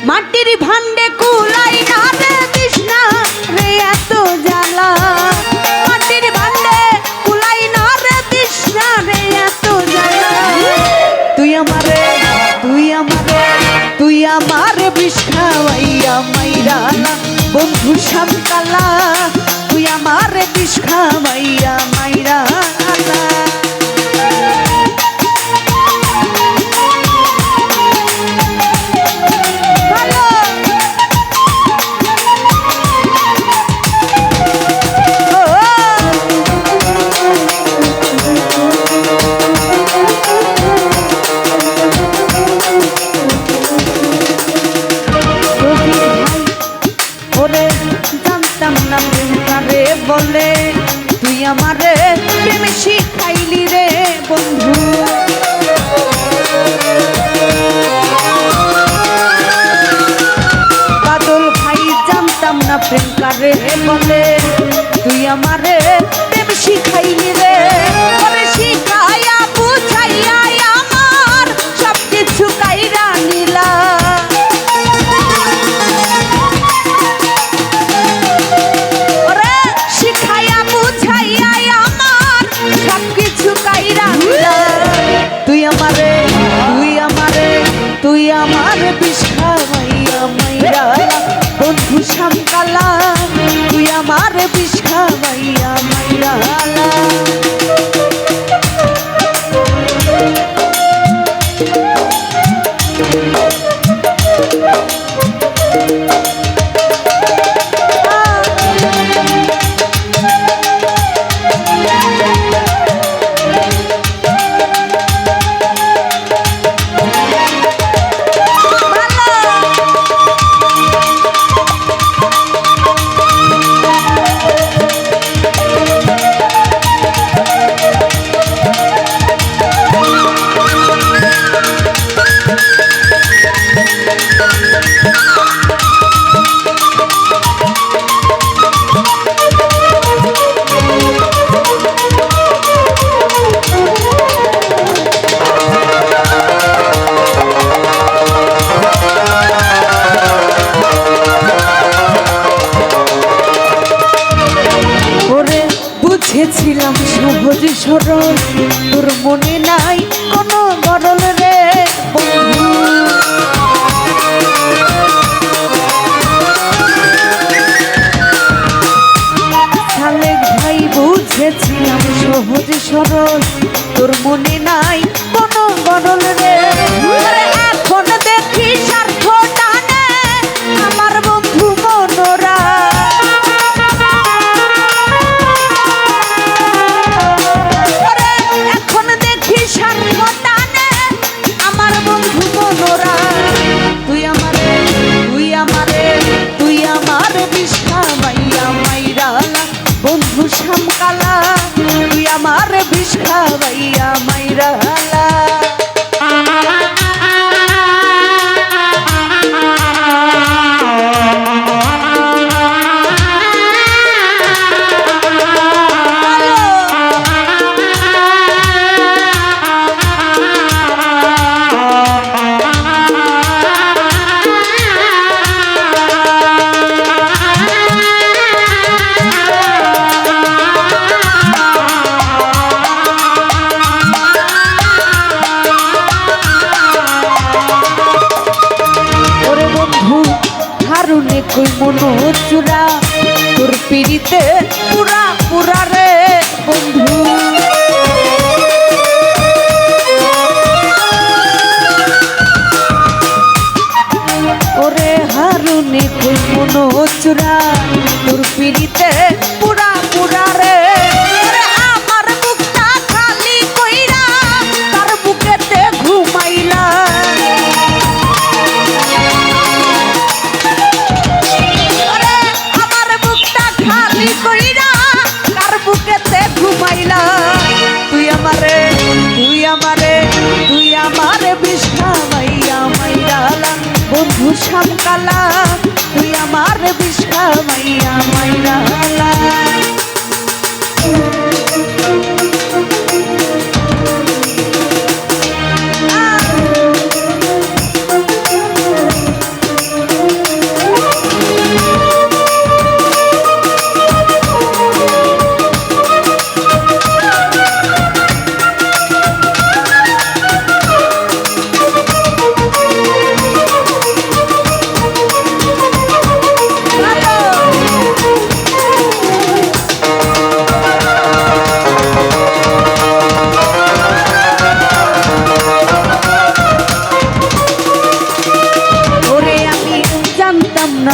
মাটির ভান্ডে কুলাই না রে তৃষ্ণা রে এত জ্বালা মাটির ভান্ডে কুলাই না রে তৃষ্ণা রে এত জ্বালা তুই আমারে বিষ খাওয়াইয়া মাইরালা বন্ধু শামকালা তুই আমারে বিষ খাওয়াইয়া মাইরালা বলে তুই আমারে প্রেম শিখাইলি রে বন্ধু বাদল ভাই জানতাম না প্রেম কারে বলে তুই আমারে প্রেম শিখাইলি রে শিখাইয়া বুঝাইয়া আমার সব কিছু কাইরা নিলা তুই আমার বিষ খাওয়াইয়া মাইরালা বন্ধু শামকালা তুই আমার বিষ খাওয়াইয়া মাইরালা বুঝেছিলাম সহজ সরল তোর মনে নাই কোনো গরল রে বন্ধু সালেক ভাই বুঝেছিলাম সহজ সরল তোর মনে নাই কোনো গরল রে এখন দেখি স্বার্থ টানে আমার বন্ধু মনোরা বন্ধু শামকালা তুই আমার বিষ খাওয়াইয়া মাইরালা কই মনো চূড়া তোর পিড়িতে পুরা পুরা রে বন্ধু ওরে হারুনে কই মনো চূড়া তোর পিড়িতে পুরা পুরা রে আমার বুকটা খালি কইরা তার বুকেতে ঘুমাইলা বিষ খাওয়াইয়া মাইরালা বন্ধু শামকালা তুই আমার বিষ খাওয়াইয়া মাইরালা না